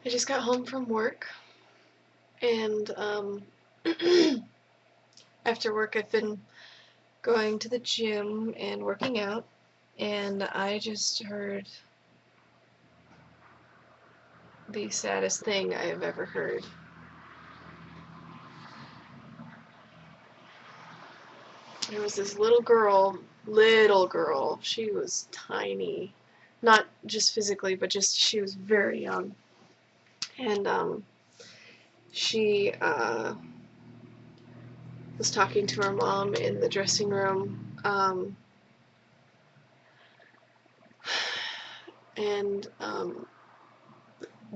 I just got home from work, and after work I've been going to the gym and working out, and I just heard the saddest thing I have ever heard. There was this little girl, she was tiny. Not just physically, but just she was very young. And she was talking to her mom in the dressing room, and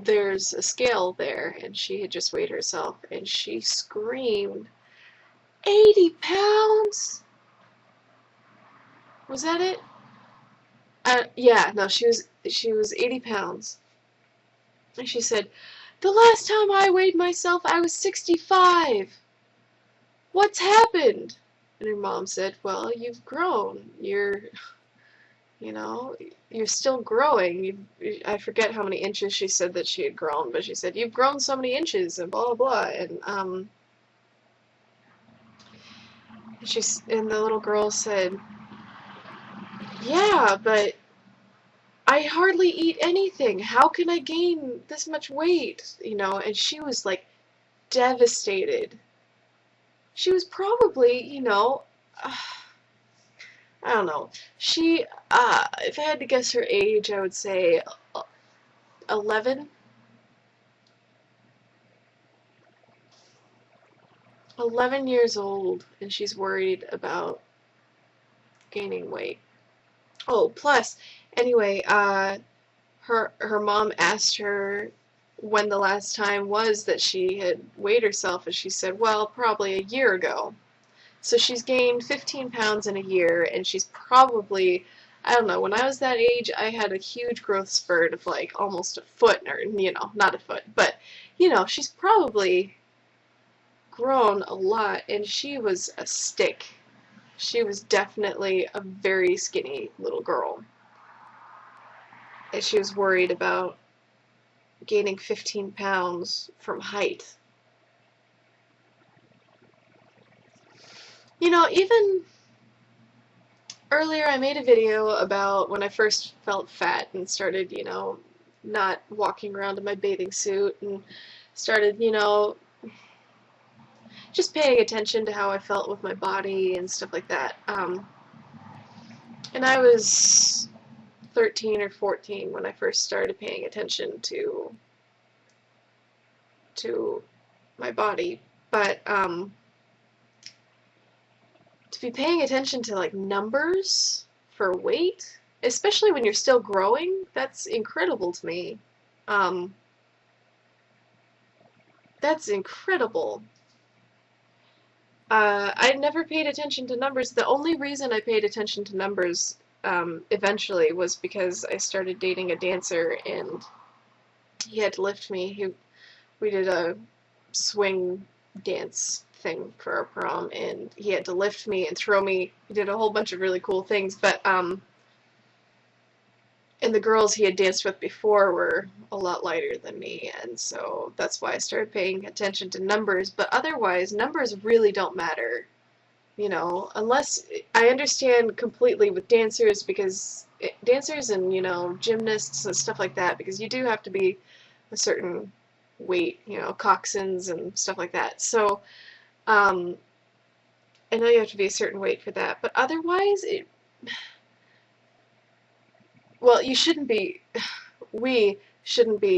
there's a scale there, and she had just weighed herself, and she screamed, 80 pounds? Was that it? Yeah, no, she was 80 pounds. And she said, the last time I weighed myself, I was 65. What's happened? And her mom said, well, you've grown. You're still growing. I forget how many inches she said that she had grown, but she said, you've grown so many inches, and blah, blah, blah. And the little girl said, yeah, but I hardly eat anything. How can I gain this much weight? And she was like devastated. She was probably, I don't know. If I had to guess her age, I would say 11. 11 years old, and she's worried about gaining weight. Oh, plus, anyway, her mom asked her when the last time was that she had weighed herself, and she said, well, probably a year ago. So she's gained 15 pounds in a year, and she's probably, I don't know, when I was that age, I had a huge growth spurt of like almost a foot, or, not a foot, but, she's probably grown a lot, and she was a stick. She was definitely a very skinny little girl. And she was worried about gaining 15 pounds from height. Even earlier I made a video about when I first felt fat and started, not walking around in my bathing suit and started, just paying attention to how I felt with my body and stuff like that. And I was 13 or 14 when I first started paying attention to my body, but to be paying attention to like numbers for weight, especially when you're still growing, that's incredible to me. That's incredible. I never paid attention to numbers. The only reason I paid attention to numbers eventually was because I started dating a dancer, and he had to lift me. We did a swing dance thing for our prom, and he had to lift me and throw me. He did a whole bunch of really cool things, but and the girls he had danced with before were a lot lighter than me, and so that's why I started paying attention to numbers. But otherwise, numbers really don't matter, unless I understand completely with dancers, because dancers and, gymnasts and stuff like that, because you do have to be a certain weight, coxswains and stuff like that. So, I know you have to be a certain weight for that, but otherwise, well, we shouldn't be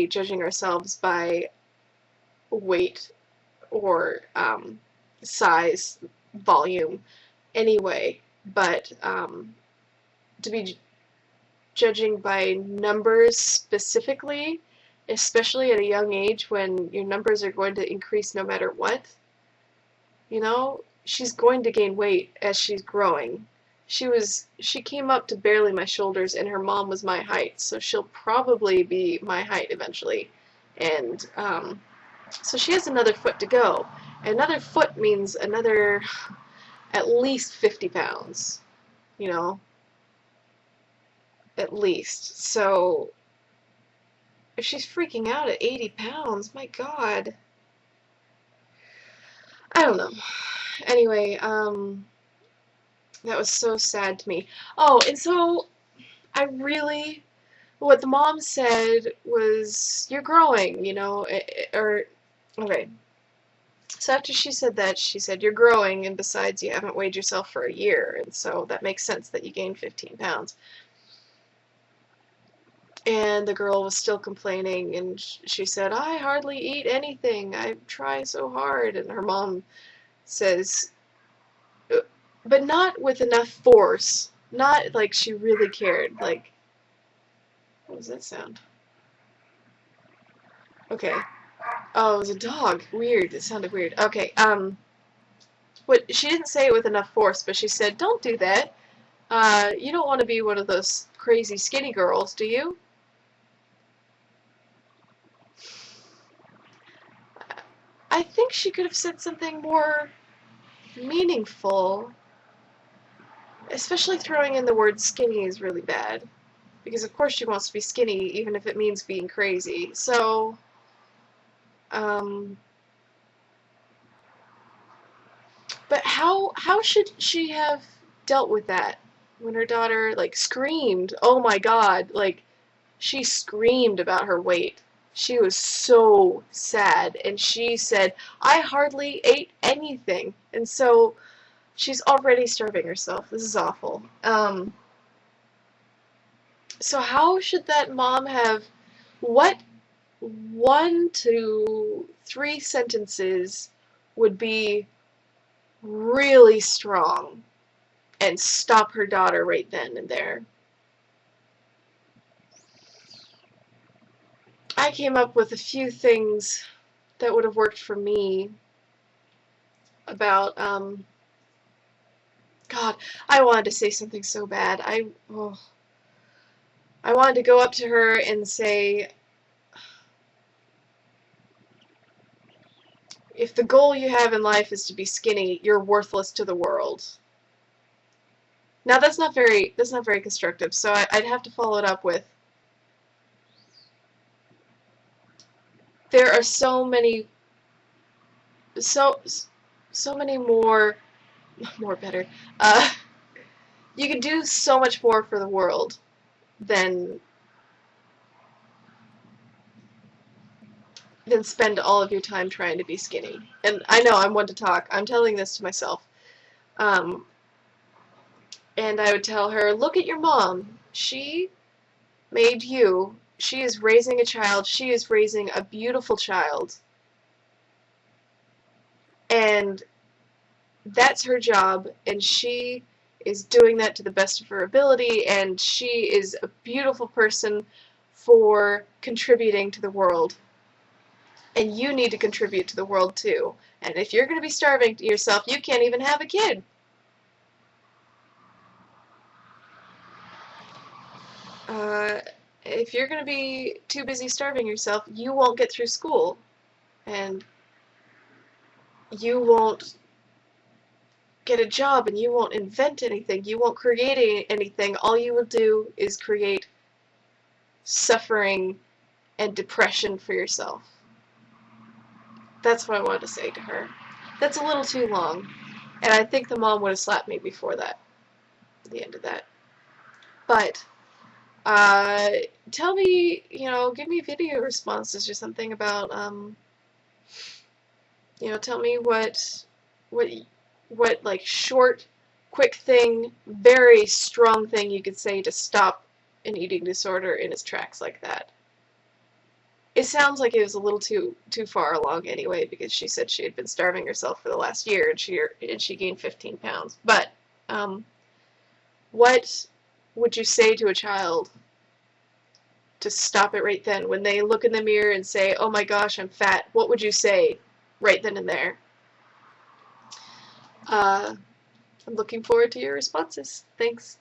judging ourselves by weight or size, volume, anyway, but to be judging by numbers specifically, especially at a young age when your numbers are going to increase no matter what, she's going to gain weight as she's growing. She came up to barely my shoulders, and her mom was my height, so she'll probably be my height eventually. And so she has another foot to go. Another foot means another at least 50 pounds, you know, at least. So she's freaking out at 80 pounds. My God. I don't know. Anyway, that was so sad to me. Oh, and so I really, what the mom said was, "You're growing," or, okay. So after she said that, she said, "You're growing, and besides, you haven't weighed yourself for a year, and so that makes sense that you gained 15 pounds." And the girl was still complaining, and she said, "I hardly eat anything. I try so hard." And her mom says, but not with enough force. Not like she really cared. Like, what was that sound? Okay. Oh, it was a dog. Weird. It sounded weird. Okay. What she didn't say it with enough force, but she said, "Don't do that. You don't want to be one of those crazy skinny girls, do you?" I think she could have said something more meaningful. Especially throwing in the word skinny is really bad. Because of course she wants to be skinny, even if it means being crazy. So, um, but how should she have dealt with that when her daughter like screamed? Oh my God! Like she screamed about her weight. She was so sad, and she said, "I hardly ate anything," and so she's already starving herself. This is awful. So how should that mom have what 1 to 3 sentences would be really strong and stop her daughter right then and there? I came up with a few things that would have worked for me about, God, I wanted to say something so bad. I wanted to go up to her and say, if the goal you have in life is to be skinny, you're worthless to the world. Now that's not very constructive, so I'd have to follow it up with, there are so so many more better. Uh, you can do so much more for the world than spend all of your time trying to be skinny. And I know I'm one to talk. I'm telling this to myself. Um, and I would tell her, look at your mom. She made you. She is raising a child. She is raising a beautiful child. And that's her job. And she is doing that to the best of her ability. And she is a beautiful person for contributing to the world. And you need to contribute to the world too. And if you're going to be starving yourself, you can't even have a kid. Uh, if you're going to be too busy starving yourself, you won't get through school. And you won't get a job, and you won't invent anything. You won't create anything. All you will do is create suffering and depression for yourself. That's what I wanted to say to her. That's a little too long. And I think the mom would have slapped me before that, the end of that. But uh, tell me, give me video responses or something about, tell me what, like short, quick thing, very strong thing you could say to stop an eating disorder in its tracks like that. It sounds like it was a little too far along anyway, because she said she had been starving herself for the last year, and she gained 15 pounds. But what would you say to a child to stop it right then? When they look in the mirror and say, "Oh my gosh, I'm fat," what would you say right then and there? I'm looking forward to your responses. Thanks.